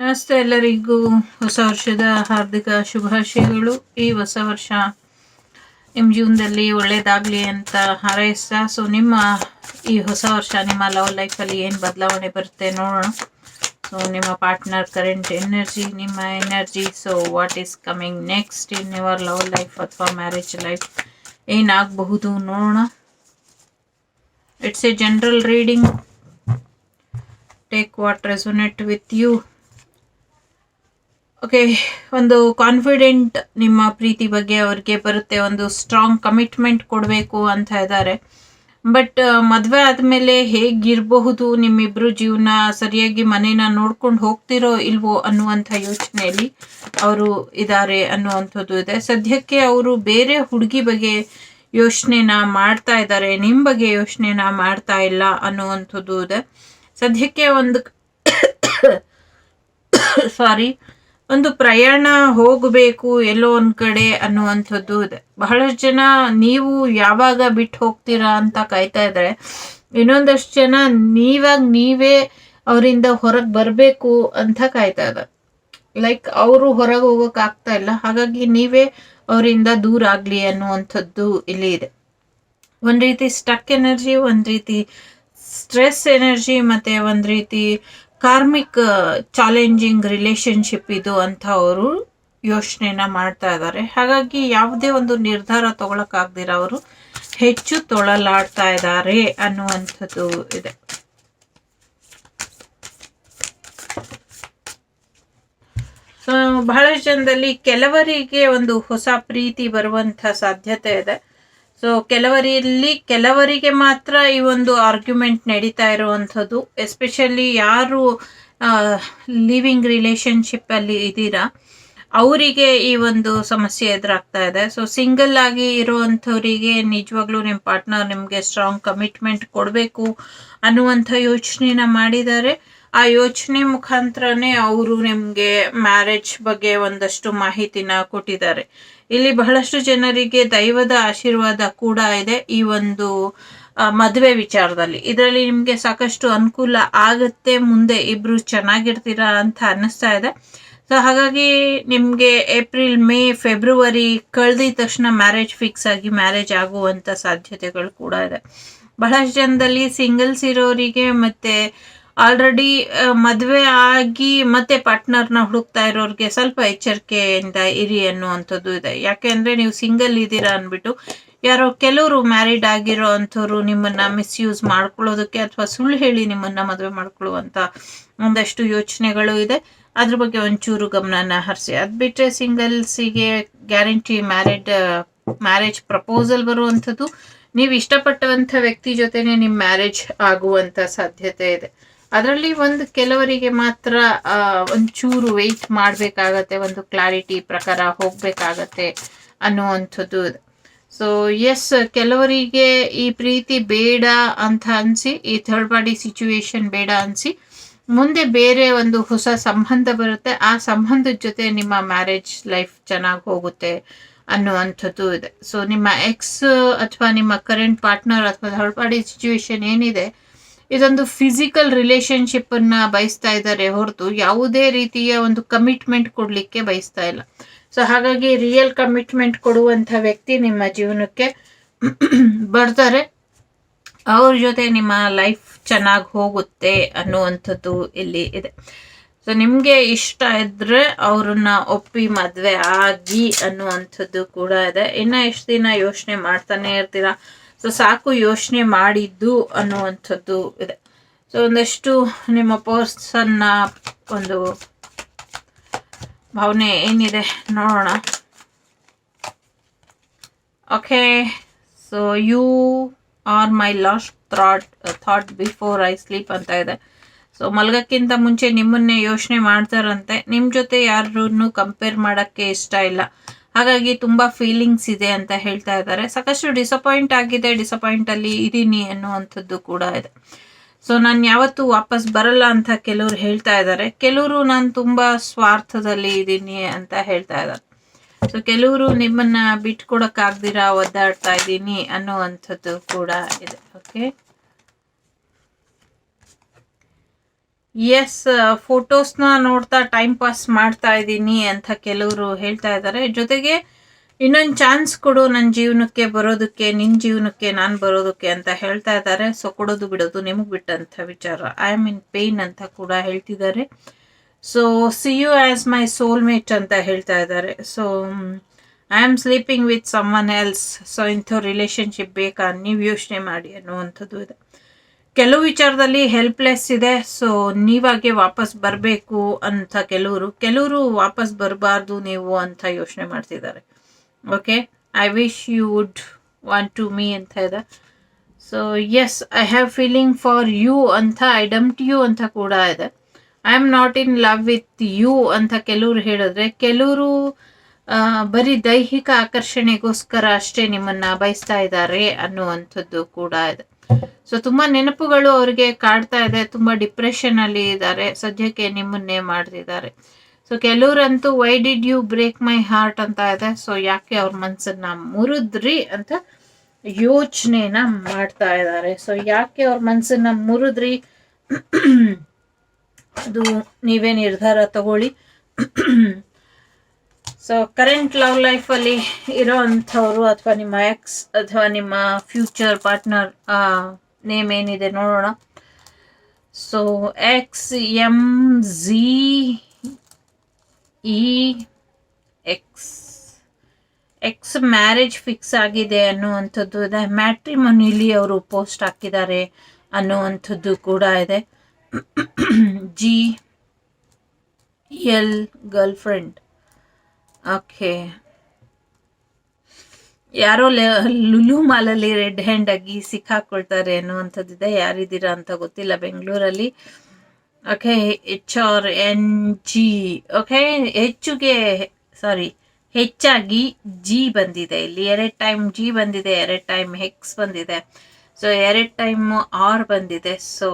ನಮಸ್ತೆ ಎಲ್ಲರಿಗೂ ಹೊಸ ವರ್ಷದ ಹಾರ್ದಿಕ ಶುಭಾಶಯಗಳು. ಈ ಹೊಸ ವರ್ಷ ನಿಮ್ಮ ಜೀವನದಲ್ಲಿ ಒಳ್ಳೇದಾಗಲಿ ಅಂತ ಹಾರೈಸ್ತಾ, ಸೊ ನಿಮ್ಮ ಈ ಹೊಸ ವರ್ಷ ನಿಮ್ಮ ಲವ್ ಲೈಫಲ್ಲಿ ಏನು ಬದಲಾವಣೆ ಬರುತ್ತೆ ನೋಡೋಣ. ಸೊ ನಿಮ್ಮ ಪಾರ್ಟ್ನರ್ ಕರೆಂಟ್ ಎನರ್ಜಿ, ನಿಮ್ಮ energy, so what is coming next in your love life ಅಥವಾ ಮ್ಯಾರೇಜ್ ಲೈಫ್ ಏನಾಗಬಹುದು ನೋಡೋಣ. It's a general reading. Take what resonate with you. Okay, ಒಂದು ಕಾನ್ಫಿಡೆಂಟ್ ನಿಮ್ಮ ಪ್ರೀತಿ ಬಗ್ಗೆ ಅವ್ರಿಗೆ ಬರುತ್ತೆ. ಒಂದು ಸ್ಟ್ರಾಂಗ್ ಕಮಿಟ್ಮೆಂಟ್ ಕೊಡಬೇಕು ಅಂತ ಇದ್ದಾರೆ. ಬಟ್ ಮದುವೆ ಆದಮೇಲೆ ಹೇಗಿರಬಹುದು, ನಿಮ್ಮಿಬ್ಬರು ಜೀವನ ಸರಿಯಾಗಿ ಮನೇನ ನೋಡ್ಕೊಂಡು ಹೋಗ್ತಿರೋ ಇಲ್ವೋ ಅನ್ನುವಂಥ ಯೋಚನೆಯಲ್ಲಿ ಅವರು ಇದ್ದಾರೆ ಅನ್ನುವಂಥದ್ದು ಇದೆ. ಸದ್ಯಕ್ಕೆ ಅವರು ಬೇರೆ ಹುಡುಗಿ ಬಗ್ಗೆ ಯೋಚನೆನ ಮಾಡ್ತಾ ಇದ್ದಾರೆ, ನಿಮ್ಮ ಬಗ್ಗೆ ಯೋಚನೆನ ಮಾಡ್ತಾ ಇಲ್ಲ ಅನ್ನುವಂಥದ್ದು ಇದೆ. ಸದ್ಯಕ್ಕೆ ಒಂದು ಒಂದು ಪ್ರಯಾಣ ಹೋಗಬೇಕು ಎಲ್ಲೋ ಒಂದು ಕಡೆ ಅನ್ನುವಂಥದ್ದು ಇದೆ. ಬಹಳಷ್ಟು ಜನ ನೀವು ಯಾವಾಗ ಬಿಟ್ಟು ಹೋಗ್ತೀರಾ ಅಂತ ಕಾಯ್ತಾ ಇದ್ದಾರೆ. ಇನ್ನೊಂದಷ್ಟು ಜನ ನೀವೇ ಅವರಿಂದ ಹೊರಗೆ ಬರಬೇಕು ಅಂತ ಕಾಯ್ತಾ ಇದ್ದಾರೆ. ಲೈಕ್ ಅವರು ಹೊರಗೆ ಹೋಗೋಕೆ ಆಗ್ತಾ ಇಲ್ಲ, ಹಾಗಾಗಿ ನೀವೇ ಅವರಿಂದ ದೂರ ಆಗಲಿ ಅನ್ನುವಂಥದ್ದು ಇಲ್ಲಿ ಇದೆ. ಒಂದು ರೀತಿ ಸ್ಟಕ್ ಎನರ್ಜಿ, ಒಂದು ರೀತಿ ಸ್ಟ್ರೆಸ್ ಎನರ್ಜಿ, ಮತ್ತು ಒಂದು ರೀತಿ ಕಾರ್ಮಿಕ್ ಚಾಲೆಂಜಿಂಗ್ ರಿಲೇಶನ್ಶಿಪ್ ಇದು ಅಂತ ಅವರು ಯೋಚನೆನ ಮಾಡ್ತಾ ಇದ್ದಾರೆ. ಹಾಗಾಗಿ ಯಾವುದೇ ಒಂದು ನಿರ್ಧಾರ ತಗೊಳಕ್ಕಾಗ್ದಿರ ಅವರು ಹೆಚ್ಚು ತೊಳಲಾಡ್ತಾ ಇದ್ದಾರೆ ಅನ್ನುವಂಥದ್ದು ಇದೆ. ಸೊ ಬಹಳಷ್ಟು ಜನದಲ್ಲಿ ಕೆಲವರಿಗೆ ಒಂದು ಹೊಸ ಪ್ರೀತಿ ಬರುವಂಥ ಸಾಧ್ಯತೆ ಇದೆ. ಸೊ ಕೆಲವರಿಗೆ ಮಾತ್ರ ಈ ಒಂದು ಆರ್ಗ್ಯುಮೆಂಟ್ ನಡೀತಾ ಇರುವಂಥದ್ದು. ಎಸ್ಪೆಷಲಿ ಯಾರು ಲಿವಿಂಗ್ ರಿಲೇಶನ್ಶಿಪ್ ಅಲ್ಲಿ ಇದ್ದೀರಾ ಅವರಿಗೆ ಈ ಒಂದು ಸಮಸ್ಯೆ ಎದುರಾಗ್ತಾ ಇದೆ. ಸೊ ಸಿಂಗಲ್ ಆಗಿ ಇರುವಂಥವರಿಗೆ ನಿಜವಾಗ್ಲೂ ನಿಮ್ಮ ಪಾರ್ಟ್ನರ್ ನಿಮಗೆ ಸ್ಟ್ರಾಂಗ್ ಕಮಿಟ್ಮೆಂಟ್ ಕೊಡಬೇಕು ಅನ್ನುವಂಥ ಯೋಚನೆನ ಮಾಡಿದ್ದಾರೆ. ಆ ಯೋಚನೆ ಮುಖಾಂತರನೇ ಅವರು ನಿಮಗೆ ಮ್ಯಾರೇಜ್ ಬಗ್ಗೆ ಒಂದಷ್ಟು ಮಾಹಿತಿನ ಕೊಟ್ಟಿದ್ದಾರೆ. ಇಲ್ಲಿ ಬಹಳಷ್ಟು ಜನರಿಗೆ ದೈವದ ಆಶೀರ್ವಾದ ಕೂಡ ಇದೆ ಈ ಒಂದು ಮದುವೆ ವಿಚಾರದಲ್ಲಿ. ಇದರಲ್ಲಿ ನಿಮಗೆ ಸಾಕಷ್ಟು ಅನುಕೂಲ ಆಗುತ್ತೆ, ಮುಂದೆ ಇಬ್ರು ಚೆನ್ನಾಗಿರ್ತೀರಾ ಅಂತ ಅನ್ನಿಸ್ತಾ ಇದೆ. ಸೊ ಹಾಗಾಗಿ ನಿಮಗೆ ಏಪ್ರಿಲ್, ಮೇ, ಫೆಬ್ರವರಿ ಕಳೆದಿದ ತಕ್ಷಣ ಮ್ಯಾರೇಜ್ ಫಿಕ್ಸ್ ಆಗಿ ಮ್ಯಾರೇಜ್ ಆಗುವಂಥ ಸಾಧ್ಯತೆಗಳು ಕೂಡ ಇದೆ. ಬಹಳಷ್ಟು ಜನದಲ್ಲಿ ಸಿಂಗಲ್ಸ್ ಇರೋರಿಗೆ ಮತ್ತೆ ಆಲ್ರೆಡಿ ಮದುವೆ ಆಗಿ ಮತ್ತೆ ಪಾರ್ಟ್ನರ್ನ ಹುಡುಕ್ತಾ ಇರೋರಿಗೆ ಸ್ವಲ್ಪ ಎಚ್ಚರಿಕೆಯಿಂದ ಇರಿ ಅನ್ನುವಂಥದ್ದು ಇದೆ. ಯಾಕೆಂದರೆ ನೀವು ಸಿಂಗಲ್ ಇದ್ದೀರಾ ಅಂದ್ಬಿಟ್ಟು ಯಾರೋ ಕೆಲವರು ಮ್ಯಾರಿಡ್ ಆಗಿರೋ ಅಂಥವ್ರು ನಿಮ್ಮನ್ನು ಮಿಸ್ಯೂಸ್ ಮಾಡ್ಕೊಳ್ಳೋದಕ್ಕೆ ಅಥವಾ ಸುಳ್ಳು ಹೇಳಿ ನಿಮ್ಮನ್ನು ಮದುವೆ ಮಾಡ್ಕೊಳ್ಳುವಂಥ ಒಂದಷ್ಟು ಯೋಚನೆಗಳು ಇದೆ. ಅದ್ರ ಬಗ್ಗೆ ಒಂಚೂರು ಗಮನನ ಹರಿಸಿ. ಅದು ಬಿಟ್ಟರೆ ಸಿಂಗಲ್ಸಿಗೆ ಗ್ಯಾರಂಟಿ ಮ್ಯಾರೇಜ್ ಪ್ರಪೋಸಲ್ ಬರುವಂಥದ್ದು, ನೀವು ಇಷ್ಟಪಟ್ಟಂಥ ವ್ಯಕ್ತಿ ಜೊತೆನೆ ನಿಮ್ಮ ಮ್ಯಾರೇಜ್ ಆಗುವಂಥ ಸಾಧ್ಯತೆ ಇದೆ. ಅದರಲ್ಲಿ ಒಂದು ಕೆಲವರಿಗೆ ಮಾತ್ರ ಒಂಚೂರು ವೆಯ್ಟ್ ಮಾಡಬೇಕಾಗತ್ತೆ, ಒಂದು ಕ್ಲಾರಿಟಿ ಪ್ರಕಾರ ಹೋಗಬೇಕಾಗತ್ತೆ ಅನ್ನುವಂಥದ್ದು ಇದೆ. ಸೊ ಎಸ್, ಕೆಲವರಿಗೆ ಈ ಪ್ರೀತಿ ಬೇಡ ಅಂತ ಅನಿಸಿ, ಈ ಥರ್ಡ್ ಪಾರ್ಟಿ ಸಿಚುವೇಶನ್ ಬೇಡ ಅನಿಸಿ ಮುಂದೆ ಬೇರೆ ಒಂದು ಹೊಸ ಸಂಬಂಧ ಬರುತ್ತೆ, ಆ ಸಂಬಂಧದ ಜೊತೆ ನಿಮ್ಮ ಮ್ಯಾರೇಜ್ ಲೈಫ್ ಚೆನ್ನಾಗಿ ಹೋಗುತ್ತೆ ಅನ್ನುವಂಥದ್ದು ಇದೆ. ಸೊ ನಿಮ್ಮ ಎಕ್ಸ್ ಅಥವಾ ನಿಮ್ಮ ಕರೆಂಟ್ ಪಾರ್ಟ್ನರ್ ಅಥವಾ ಥರ್ಡ್ ಪಾರ್ಟಿ ಸಿಚುವೇಶನ್ ಏನಿದೆ, ಇದೊಂದು ಫಿಸಿಕಲ್ ರಿಲೇಶನ್ಶಿಪ್ ಅನ್ನ ಬಯಸ್ತಾ ಇದ್ದಾರೆ ಹೊರತು ಯಾವುದೇ ರೀತಿಯ ಒಂದು ಕಮಿಟ್ಮೆಂಟ್ ಕೊಡ್ಲಿಕ್ಕೆ ಬಯಸ್ತಾ ಇಲ್ಲ. ಸೊ ಹಾಗಾಗಿ ರಿಯಲ್ ಕಮಿಟ್ಮೆಂಟ್ ಕೊಡುವಂಥ ವ್ಯಕ್ತಿ ನಿಮ್ಮ ಜೀವನಕ್ಕೆ ಬರ್ತಾರೆ, ಅವ್ರ ಜೊತೆ ನಿಮ್ಮ ಲೈಫ್ ಚೆನ್ನಾಗಿ ಹೋಗುತ್ತೆ ಅನ್ನುವಂಥದ್ದು ಇಲ್ಲಿ ಇದೆ. ಸೊ ನಿಮಗೆ ಇಷ್ಟ ಇದ್ರೆ ಅವ್ರನ್ನ ಒಪ್ಪಿ ಮದುವೆ ಆಗಿ ಅನ್ನುವಂಥದ್ದು ಕೂಡ ಇದೆ. ಇನ್ನು ಎಷ್ಟು ದಿನ ಯೋಚನೆ ಮಾಡ್ತಾನೆ ಇರ್ತೀರಾ? ಸೊ ಸಾಕು ಯೋಚನೆ ಮಾಡಿದ್ದು ಅನ್ನುವಂಥದ್ದು ಇದೆ. ಸೊ ಒಂದಷ್ಟು ನಿಮ್ಮ ಪರ್ಸನ್ನ ಒಂದು ಭಾವನೆ ಏನಿದೆ ನೋಡೋಣ. Okay, so you are my last thought before I sleep ಅಂತ ಇದೆ. ಸೊ ಮಲಗಕ್ಕಿಂತ ಮುಂಚೆ ನಿಮ್ಮನ್ನೇ ಯೋಚನೆ ಮಾಡ್ತಾರಂತೆ. ನಿಮ್ಮ ಜೊತೆ ಯಾರನ್ನು ಕಂಪೇರ್ ಮಾಡೋಕ್ಕೆ ಇಷ್ಟ ಇಲ್ಲ, ಹಾಗಾಗಿ ತುಂಬ ಫೀಲಿಂಗ್ಸ್ ಇದೆ ಅಂತ ಹೇಳ್ತಾ ಇದ್ದಾರೆ. ಸಾಕಷ್ಟು ಡಿಸಪಾಯಿಂಟ್ ಆಗಿದೆ, ಡಿಸಪಾಯಿಂಟಲ್ಲಿ ಇದ್ದೀನಿ ಅನ್ನುವಂಥದ್ದು ಕೂಡ ಇದೆ. ಸೊ ನಾನು ಯಾವತ್ತೂ ವಾಪಸ್ ಬರಲ್ಲ ಅಂತ ಕೆಲವರು ಹೇಳ್ತಾ ಇದ್ದಾರೆ. ಕೆಲವರು ನಾನು ತುಂಬ ಸ್ವಾರ್ಥದಲ್ಲಿ ಇದ್ದೀನಿ ಅಂತ ಹೇಳ್ತಾ ಇದ್ದಾರೆ. ಸೊ ಕೆಲವರು ನಿಮ್ಮನ್ನ ಬಿಟ್ಕೊಡಕ್ಕಾಗ್ದಿರ ಒದ್ದಾಡ್ತಾ ಇದ್ದೀನಿ ಅನ್ನುವಂಥದ್ದು ಕೂಡ ಇದೆ. ಓಕೆ, ಎಸ್, ಫೋಟೋಸ್ನ ನೋಡ್ತಾ ಟೈಮ್ ಪಾಸ್ ಮಾಡ್ತಾ ಇದ್ದೀನಿ ಅಂತ ಕೆಲವರು ಹೇಳ್ತಾ ಇದ್ದಾರೆ. ಜೊತೆಗೆ ಇನ್ನೊಂದು ಚಾನ್ಸ್ ಕೊಡು ನನ್ನ ಜೀವನಕ್ಕೆ ಬರೋದಕ್ಕೆ, ನಿನ್ನ ಜೀವನಕ್ಕೆ ನಾನು ಬರೋದಕ್ಕೆ ಅಂತ ಹೇಳ್ತಾ ಇದ್ದಾರೆ. ಸೊ ಕೊಡೋದು ಬಿಡೋದು ನಿಮಗೆ ಬಿಟ್ಟಂಥ ವಿಚಾರ. ಐ ಆಮ್ ಇನ್ ಪೇನ್ ಅಂತ ಕೂಡ ಹೇಳ್ತಿದ್ದಾರೆ. So see you as my soulmate ಅಂತ ಹೇಳ್ತಾ ಇದ್ದಾರೆ. So I am sleeping with someone else. So ಇಂಥ ರಿಲೇಷನ್ಶಿಪ್ ಬೇಕಾ, ನೀವು ಯೋಚನೆ ಮಾಡಿ ಅನ್ನುವಂಥದ್ದು ಇದೆ. ಕೆಲವು ವಿಚಾರದಲ್ಲಿ ಹೆಲ್ಪ್ಲೆಸ್ ಇದೆ. ಸೊ ನೀವಾಗೆ ವಾಪಸ್ ಬರಬೇಕು ಅಂತ ಕೆಲವರು ವಾಪಸ್ ಬರಬಾರ್ದು ನೀವು ಅಂತ ಯೋಚನೆ ಮಾಡ್ತಿದ್ದಾರೆ. Okay, I wish you would want to me ಅಂತ ಇದೆ. So yes, I have feeling for you ಅಂತ, ಐ ಡಂಪ್ಟ್ ಯು ಅಂತ ಕೂಡ ಇದೆ. I am not in love with you ಅಂತ ಕೆಲವರು ಹೇಳಿದ್ರೆ, ಕೆಲವರು ಬರೀ ದೈಹಿಕ ಆಕರ್ಷಣೆಗೋಸ್ಕರ ಅಷ್ಟೇ ನಿಮ್ಮನ್ನ ಬಯಸ್ತಾ ಇದ್ದಾರೆ ಅನ್ನುವಂಥದ್ದು ಕೂಡ ಇದೆ. ಸೊ ತುಂಬಾ ನೆನಪುಗಳು ಅವ್ರಿಗೆ ಕಾಡ್ತಾ ಇದೆ, ತುಂಬಾ ಡಿಪ್ರೆಷನ್ ಅಲ್ಲಿ ಇದ್ದಾರೆ, ಸದ್ಯಕ್ಕೆ ನಿಮ್ಮನ್ನೇ ಮಾಡ್ತಿದ್ದಾರೆ. ಸೊ ಕೆಲವರಂತೂ why did you break my heart ಅಂತ ಇದೆ. ಸೊ ಯಾಕೆ ಅವ್ರ ಮನ್ಸನ್ನ ಮುರಿದ್ರಿ ಅಂತ ಯೋಚನೆನ ಮಾಡ್ತಾ ಇದ್ದಾರೆ. ಸೊ ಯಾಕೆ ಅವ್ರ ಮನ್ಸನ್ನ ಮುರಿದ್ರಿ ಅದು ನೀವೇ ನಿರ್ಧಾರ ತಗೊಳ್ಳಿ. ಸೊ ಕರೆಂಟ್ ಲವ್ ಲೈಫಲ್ಲಿ ಇರೋ ಅಂಥವ್ರು ಅಥವಾ ನಿಮ್ಮ ಎಕ್ಸ್ ಅಥವಾ ನಿಮ್ಮ ಫ್ಯೂಚರ್ ಪಾರ್ಟ್ನರ್ ನೇಮ್ ಏನಿದೆ ನೋಡೋಣ. So XMZEX X marriage fix ಆಗಿದೆ ಅನ್ನುವಂಥದ್ದು ಇದೆ. ಮ್ಯಾಟ್ರಿಮೊನಿಲಿ ಅವರು ಪೋಸ್ಟ್ ಹಾಕಿದ್ದಾರೆ ಅನ್ನುವಂಥದ್ದು ಕೂಡ ಇದೆ. GL girl friend. ಓಕೆ, ಯಾರೋ ಲುಲು ಮಾಲಲ್ಲಿ ರೆಡ್ ಹ್ಯಾಂಡ್ ಆಗಿ ಸಿಕ್ಕಾಕೊಳ್ತಾರೆ ಅನ್ನುವಂಥದ್ದಿದೆ. ಯಾರಿದ್ದೀರಾ ಅಂತ ಗೊತ್ತಿಲ್ಲ ಬೆಂಗಳೂರಲ್ಲಿ. Okay, HRNG. ಓಕೆ, ಹೆಚ್ಚಾಗಿ ಜಿ ಬಂದಿದೆ ಇಲ್ಲಿ. 2 ಟೈಮ್ ಜಿ ಬಂದಿದೆ, 2 ಟೈಮ್ ಹೆಕ್ಸ್ ಬಂದಿದೆ, ಸೊ 2 ಟೈಮ್ ಆರ್ ಬಂದಿದೆ. ಸೊ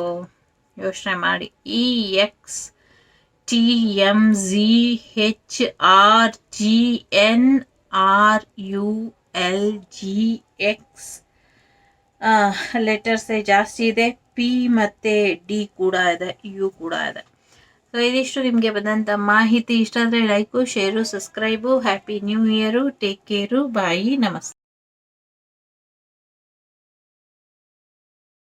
ಯೋಚನೆ ಮಾಡಿ. EXTMZHRGNRULGX ಲೆಟರ್ಸ್ ಜಾಸ್ತಿ ಇದೆ. ಪಿ ಮತ್ತು ಡಿ ಕೂಡ ಇದೆ, ಯು ಕೂಡ ಇದೆ. ಸೊ ಇದಿಷ್ಟು ನಿಮಗೆ ಬಂದಂಥ ಮಾಹಿತಿ. ಇಷ್ಟ ಆದರೆ like, share, subscribe. Happy new year. Take care. ಬಾಯಿ. ನಮಸ್ತೆ.